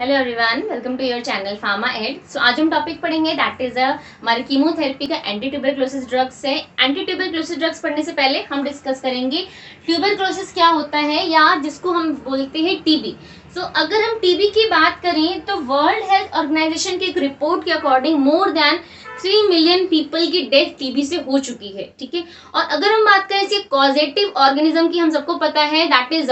Hello everyone, welcome to your channel pharma ed. So आज हम topic पढ़ेंगे that is हमारे कीमोथेरेपी का एंटी ट्यूबरक्लोसिस ड्रग्स है। एंटी ट्यूबरक्लोसिस ड्रग्स पढ़ने से पहले हम डिस्कस करेंगे ट्यूबरक्लोसिस क्या होता है या जिसको हम बोलते हैं टीबी। सो अगर हम टीबी की बात करें तो वर्ल्ड हेल्थ ऑर्गेनाइजेशन की एक रिपोर्ट के according more than 3 million people की डेथ टीबी से हो चुकी है। ठीक है, और अगर हम बात करें इसके कॉजेटिव ऑर्गेनिज्म की, हम सबको पता है दैट इज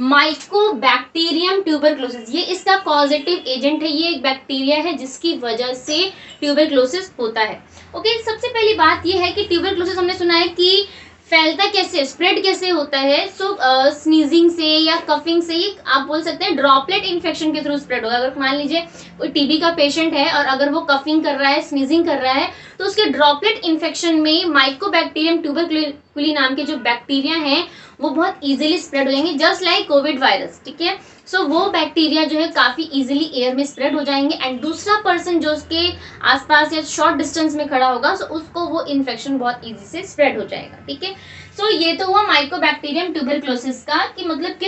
माइकोबैक्टीरियम ट्यूबरक्लोसिस। ये इसका कॉजेटिव एजेंट है, ये एक बैक्टीरिया है जिसकी वजह से ट्यूबरक्लोसिस होता है। ओके, सबसे पहली बात ये है कि ट्यूबरक्लोसिस हमने सुना है कि फैलता कैसे, स्प्रेड कैसे होता है। सो स्नीजिंग से या कफिंग से, ये आप बोल सकते हैं ड्रॉपलेट इन्फेक्शन के थ्रू स्प्रेड होगा। अगर मान लीजिए कोई टीबी का पेशेंट है और अगर वो कफिंग कर रहा है, स्नीजिंग कर रहा है, तो उसके ड्रॉपलेट इन्फेक्शन में माइकोबैक्टीरियम ट्यूबरकुली नाम के जो बैक्टीरिया हैं वो बहुत इजीली स्प्रेड हो जाएंगे, जस्ट लाइक कोविड वायरस। ठीक है, सो वो बैक्टीरिया जो है काफी इजीली एयर में स्प्रेड हो जाएंगे एंड दूसरा पर्सन जो उसके आसपास या शॉर्ट डिस्टेंस में खड़ा होगा, सो उसको वो इन्फेक्शन बहुत इजी से स्प्रेड हो जाएगा। ठीक है, सो ये तो हुआ माइकोबैक्टीरियम ट्यूबरक्लोसिस का कि मतलब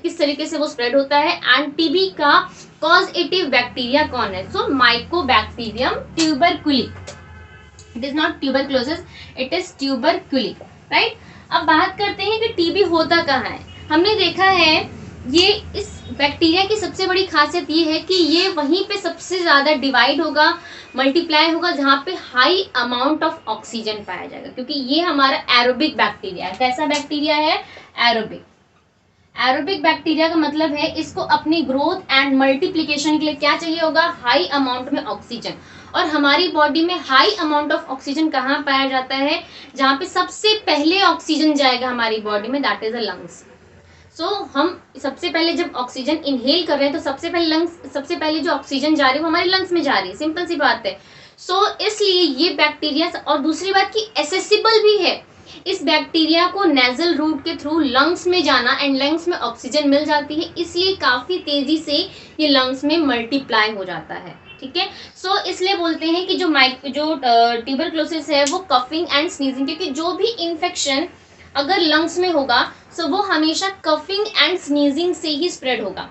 किस तरीके से वो स्प्रेड होता है। एंड टीबी का कॉजेटिव बैक्टीरिया कौन है? So mycobacterium tuberculi. It is not tuberculosis, it is tuberculi, right. अब बात करते हैं कि टीबी होता कहाँ है। हमने देखा है ये इस बैक्टीरिया की सबसे बड़ी खासियत ये है कि ये वहीं पे सबसे ज्यादा डिवाइड होगा, मल्टीप्लाई होगा जहां पे हाई अमाउंट ऑफ ऑक्सीजन पाया जाएगा, क्योंकि ये हमारा एरोबिक बैक्टीरिया है। कैसा बैक्टीरिया है? एरोबिक। एरोबिक बैक्टीरिया का मतलब है इसको अपनी ग्रोथ एंड मल्टीप्लिकेशन के लिए क्या चाहिए होगा? हाई अमाउंट में ऑक्सीजन। और हमारी बॉडी में हाई अमाउंट ऑफ ऑक्सीजन कहाँ पाया जाता है? जहाँ पे सबसे पहले ऑक्सीजन जाएगा हमारी बॉडी में, दैट इज द लंग्स। सो हम सबसे पहले जब ऑक्सीजन इनहेल कर रहे हैं तो सबसे पहले जो ऑक्सीजन जा रही है वो हमारे लंग्स में जा रही है, सिंपल सी बात है। सो इसलिए ये बैक्टीरिया, और दूसरी बात की एसेसिबल भी है। इस बैक्टीरिया को नेजल रूट के थ्रू लंग्स में जाना एंड लंग्स में ऑक्सीजन मिल जाती है, इसलिए काफी तेजी से ये लंग्स में मल्टीप्लाई हो जाता है। ठीक है, सो इसलिए बोलते हैं कि जो ट्यूबरक्लोसिस है वो कफिंग एंड स्नीजिंग, क्योंकि जो भी इन्फेक्शन अगर लंग्स में होगा सो वो हमेशा कफिंग एंड स्नीजिंग से ही स्प्रेड होगा।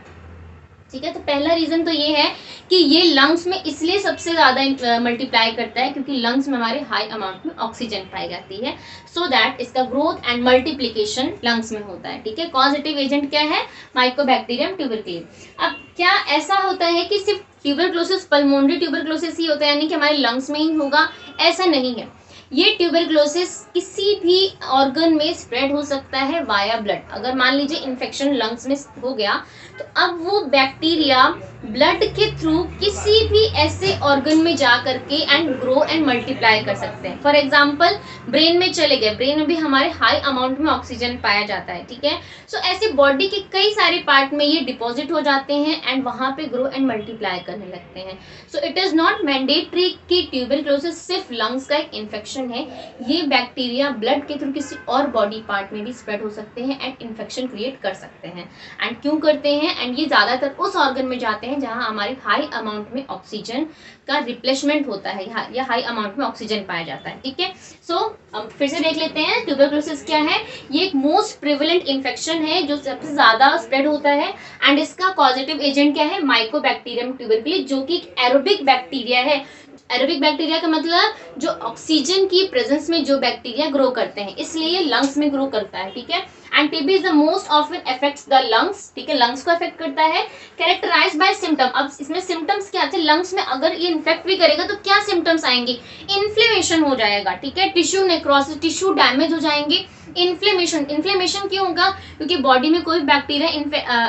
ठीक है, तो पहला रीजन तो ये है कि ये लंग्स में इसलिए सबसे ज्यादा मल्टीप्लाई करता है क्योंकि लंग्स में हमारे हाई अमाउंट में ऑक्सीजन पाई जाती है, सो दैट इसका ग्रोथ एंड मल्टीप्लिकेशन लंग्स में होता है। ठीक है, पॉजिटिव एजेंट क्या है? माइकोबैक्टीरियम ट्यूबरकुली। अब क्या ऐसा होता है कि सिर्फ ट्यूबरक्लोसिस पल्मोनरी ट्यूबरक्लोसिस ही होता है, यानी कि हमारे लंग्स में ही होगा? ऐसा नहीं है। ये ट्यूबरक्लोसिस किसी भी ऑर्गन में स्प्रेड हो सकता है वाया ब्लड। अगर मान लीजिए इन्फेक्शन लंग्स में हो गया तो अब वो बैक्टीरिया ब्लड के थ्रू किसी भी ऐसे ऑर्गन में जा करके एंड ग्रो एंड मल्टीप्लाई कर सकते हैं। फॉर एग्जांपल ब्रेन में चले गए, ब्रेन में भी हमारे हाई अमाउंट में ऑक्सीजन पाया जाता है। ठीक है, सो ऐसे बॉडी के कई सारे पार्ट में ये डिपॉजिट हो जाते हैं एंड वहां पे ग्रो एंड मल्टीप्लाई करने लगते हैं। So it is not mandatory कि ट्यूबरक्लोसिस सिर्फ लंग्स का एक इन्फेक्शन है, ये बैक्टीरिया ब्लड के थ्रू किसी और बॉडी पार्ट में भी स्प्रेड हो सकते हैं एंड इन्फेक्शन क्रिएट कर सकते हैं। एंड क्यों करते हैं? एंड ये ज्यादातर उस ऑर्गन में जाते हैं जहां हमारे हाई अमाउंट में ऑक्सीजन का रिप्लेसमेंट होता है या हाई अमाउंट में ऑक्सीजन पाया जाता है। ठीक है, सो फिर से देख लेते हैं ट्यूबरक्लोसिस क्या है। ये एक मोस्ट प्रिवेलेंट इन्फेक्शन है जो सबसे ज्यादा स्प्रेड होता है एंड इसका पॉजिटिव एजेंट क्या है? माइकोबैक्टीरियम ट्यूबरकुली, जो कि एक एरोबिक बैक्टीरिया है। एरोबिक बैक्टीरिया का मतलब जो ऑक्सीजन की प्रेजेंस में जो बैक्टीरिया ग्रो करते हैं, इसलिए ये लंग्स में ग्रो करता है। ठीक है, and TB is the most often affects the lungs. ठीक है, लंग्स को अफेक्ट करता है, कैरेक्टराइज्ड बाय सिम्टम। अब इसमें सिम्टम्स क्या आते हैं? लंग्स में अगर ये इन्फेक्ट भी करेगा तो क्या सिम्टम्स आएंगे? इन्फ्लेमेशन हो जाएगा। ठीक है, टिश्यू नेक्रोसिस, टिश्यू डैमेज हो जाएंगे। इन्फ्लेमेशन क्यों होगा? क्योंकि बॉडी में कोई बैक्टीरिया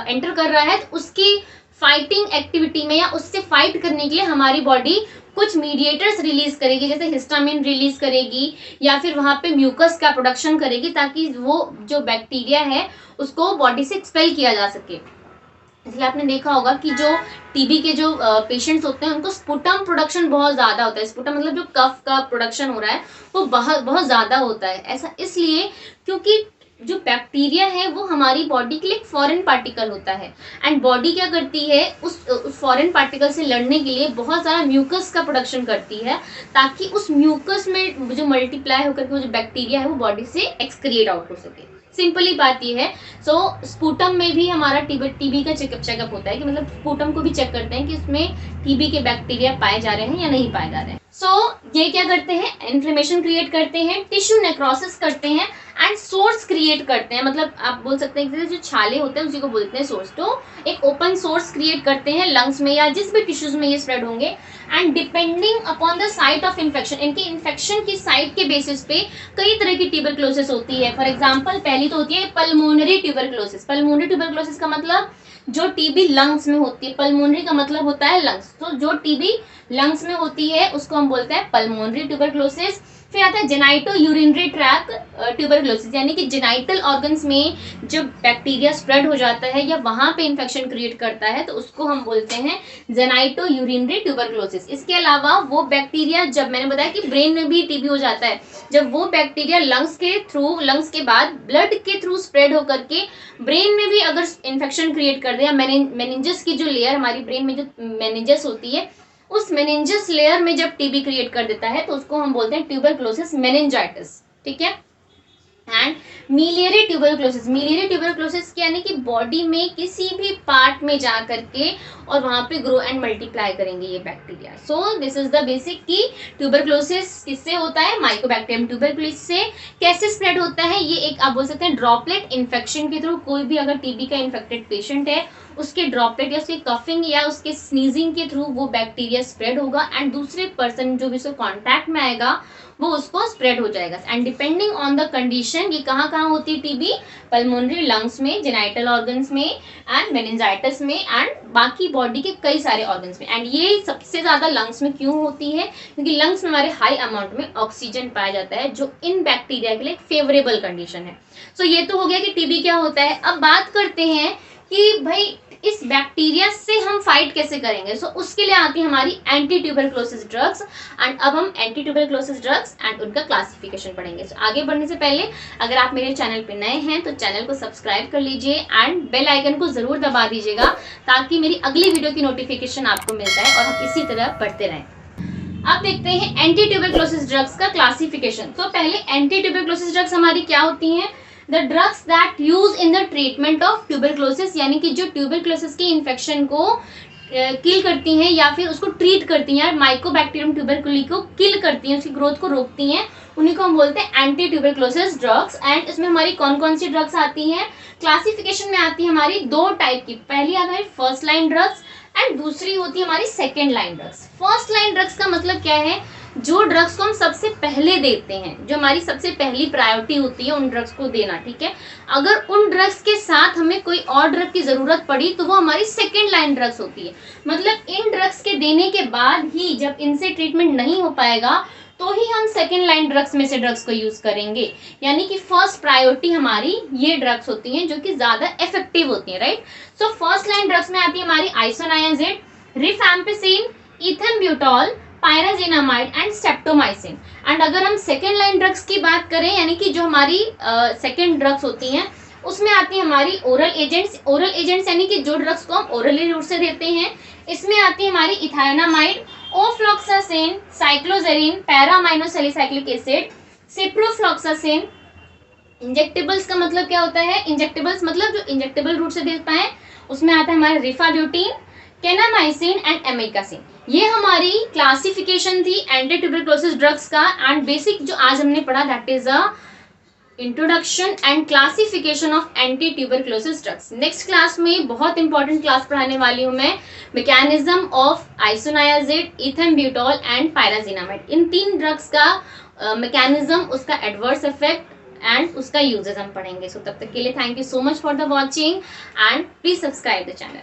एंटर कर रहा है तो उसकी फाइटिंग एक्टिविटी में या उससे फाइट करने के लिए हमारी बॉडी कुछ मीडिएटर्स रिलीज करेगी, जैसे हिस्टामिन रिलीज करेगी या फिर वहां पे म्यूकस का प्रोडक्शन करेगी ताकि वो जो बैक्टीरिया है उसको बॉडी से एक्सपेल किया जा सके। इसलिए आपने देखा होगा कि जो टीबी के जो पेशेंट्स होते हैं उनको स्पुटम प्रोडक्शन बहुत ज्यादा होता है। स्पुटम मतलब जो कफ का प्रोडक्शन हो रहा है वो बहुत बहुत ज्यादा होता है। ऐसा इसलिए क्योंकि जो बैक्टीरिया है वो हमारी बॉडी के लिए एक फॉरेन पार्टिकल होता है एंड बॉडी क्या करती है? उस फॉरेन पार्टिकल से लड़ने के लिए बहुत सारा म्यूकस का प्रोडक्शन करती है ताकि उस म्यूकस में जो मल्टीप्लाई होकर के वो जो बैक्टीरिया है वो बॉडी से एक्सक्रिएट आउट हो सके। सिंपली बात ये है। सो स्पूटम में भी हमारा टीबी का चेकअप होता है कि मतलब स्पूटम को भी चेक करते हैं कि उसमें टीबी के बैक्टीरिया पाए जा रहे हैं या नहीं पाए जा रहे हैं। ये क्या करते हैं, इन्फ्लेमेशन क्रिएट करते हैं, टिश्यू नेक्रोसिस करते हैं एंड सोर्स क्रिएट करते हैं। मतलब आप बोल सकते हैं कि जो छाले होते हैं उसी को बोलते हैं सोर्स। तो एक ओपन सोर्स क्रिएट करते हैं लंग्स में या जिस भी टिश्यूज में ये स्प्रेड होंगे। And depending upon the site of infection, इनके इन्फेक्शन की साइट के बेसिस पे कई तरह की ट्यूबरक्लोसिस होती है। फॉर एग्जाम्पल पहली तो होती है पल्मोनरी ट्यूबरक्लोसिस। पल्मोनरी ट्यूबरक्लोसिस का मतलब जो टीबी लंग्स में होती है, पल्मोनरी का मतलब होता है लंग्स, तो जो टीबी लंग्स में होती है उसको हम बोलते हैं पल्मोनरी ट्यूबरक्लोसिस। फिर आता है जेनाइटो यूरिनरी ट्रैक ट्यूबरक्लोसिस, यानी कि जेनाइटल ऑर्गन्स में जब बैक्टीरिया स्प्रेड हो जाता है या वहां पे इन्फेक्शन क्रिएट करता है तो उसको हम बोलते हैं जेनाइटो यूरिनरी ट्यूबरक्लोसिस। इसके अलावा वो बैक्टीरिया, जब मैंने बताया कि ब्रेन में भी टीबी हो जाता है, जब वो बैक्टीरिया लंग्स के बाद ब्लड के थ्रू स्प्रेड होकर के ब्रेन में भी अगर इन्फेक्शन क्रिएट कर दे, या मेनिंजस की जो लेयर हमारी ब्रेन में जो मेनिंजस होती है उस मेनिंजस लेयर में जब टीबी क्रिएट कर देता है तो उसको हम बोलते हैं ट्यूबरक्लोसिस मेनिंजाइटिस। ठीक है। एंड मिलियरी ट्यूबरक्लोसिस यानी कि बॉडी में किसी भी पार्ट में जा करके और वहां पे ग्रो एंड मल्टीप्लाई करेंगे ये bacteria. So this is the basic की ट्यूबरक्लोसिस किससे होता है, माइकोबैक्टीरियम ट्यूबरक्लोसिस से। कैसे स्प्रेड होता है, ये एक आप बोल सकते हैं ड्रॉपलेट इन्फेक्शन के थ्रू। कोई भी अगर टीबी का इन्फेक्टेड पेशेंट है उसके ड्रॉपलेट या उसके कफिंग या उसके स्नीजिंग के थ्रू वो बैक्टीरिया स्प्रेड होगा एंड दूसरे पर्सन जो भी उसके कांटेक्ट में आएगा वो उसको स्प्रेड हो जाएगा। And depending on the condition, ये कहाँ होती है टीबी, पल्मोनरी लंग्स में, जेनाइटल ऑर्गन्स में एंड मेनिंजाइटिस में एंड बाकी बॉडी के कई सारे ऑर्गन्स में। एंड ये सबसे ज्यादा लंग्स में क्यों होती है, क्योंकि लंग्स में हमारे हाई अमाउंट में ऑक्सीजन पाया जाता है जो इन बैक्टीरिया के लिए फेवरेबल कंडीशन है। सो ये तो हो गया कि टीबी क्या होता है। अब बात करते हैं कि भाई इस बैक्टीरिया से हम फाइट कैसे करेंगे। सो उसके लिए आती है हमारी एंटी ट्यूबरक्लोसिस ड्रग्स। एंड अब हम एंटी ट्यूबरक्लोसिस ड्रग्स एंड उनका क्लासिफिकेशन पढ़ेंगे। सो आगे बढ़ने से पहले अगर आप मेरे चैनल पे नए हैं तो चैनल को सब्सक्राइब कर लीजिए एंड बेल आइकन को जरूर दबा दीजिएगा ताकि मेरी अगली वीडियो की नोटिफिकेशन आपको मिल जाए और हम इसी तरह पढ़ते रहें। अब देखते हैं एंटी ट्यूबरक्लोसिस ड्रग्स का क्लासिफिकेशन। तो पहले एंटी ट्यूबरक्लोसिस ड्रग्स हमारी क्या होती हैं, the drugs that use in the treatment of tuberculosis, यानी कि जो ट्यूबरक्लोसिस के इन्फेक्शन को किल करती हैं या फिर उसको ट्रीट करती हैं, माइकोबैक्टीरियम ट्यूबरकुली को किल करती हैं, उसकी ग्रोथ को रोकती हैं, उन्हीं को हम बोलते हैं एंटी ट्यूबरक्लोसिस ड्रग्स। एंड इसमें हमारी कौन कौन सी ड्रग्स आती हैं, क्लासिफिकेशन में आती है हमारी दो टाइप की। पहली आता है फर्स्ट लाइन ड्रग्स एंड दूसरी होती है हमारी second line drugs. First line drugs का मतलब क्या है, जो ड्रग्स को हम सबसे पहले देते हैं, जो हमारी सबसे पहली प्रायोरिटी होती है उन ड्रग्स को देना। ठीक है। अगर उन ड्रग्स के साथ हमें कोई और ड्रग की जरूरत पड़ी तो वो हमारी सेकेंड लाइन ड्रग्स होती है। मतलब इन ड्रग्स के देने के बाद ही जब इनसे ट्रीटमेंट नहीं हो पाएगा तो ही हम सेकेंड लाइन ड्रग्स में से ड्रग्स को यूज करेंगे। यानी कि फर्स्ट प्रायोरिटी हमारी ये ड्रग्स होती हैं जो कि ज्यादा इफेक्टिव होती हैं, right. So first line drugs में आती है हमारी isoniazid, rifampicin, ethambutol, pyrazinamide and streptomycin. And अगर हम सेकेंड लाइन ड्रग्स की बात करें, यानी कि जो हमारी सेकेंड ड्रग्स होती हैं उसमें आती है हमारी ओरल एजेंट्स। ओरल एजेंट्स यानी कि जो ड्रग्स को हम ओरली रूट से देते हैं, इसमें आती है हमारी इथायोनामाइड, ओफ्लॉक्सासिन, साइक्लोजेरिन, पैरामाइनोसैलिसाइक्लिक एसिड, सिप्रोफ्लॉक्सासिन। इंजेक्टेबल्स का मतलब क्या होता है, इंजेक्टेबल्स मतलब जो इंजेक्टेबल रूट से देता है, उसमें आता है हमारा रिफाब्यूटिन, केनामाइसिन एंड एमिकासिन। ये हमारी क्लासिफिकेशन थी एंटी ट्यूबरक्लोसिस ड्रग्स का। एंड बेसिक जो आज हमने पढ़ा that is a introduction and classification of anti tuberculosis drugs. Next class में बहुत इंपॉर्टेंट क्लास पढ़ाने वाली हूँ मैं, mechanism of isoniazid, ethambutol and pyrazinamide. इन तीन ड्रग्स का मैकेनिज्म, उसका एडवर्स इफेक्ट एंड उसका यूजेस हम पढ़ेंगे। सो तब तक के लिए thank you so much for the watching and please subscribe the channel.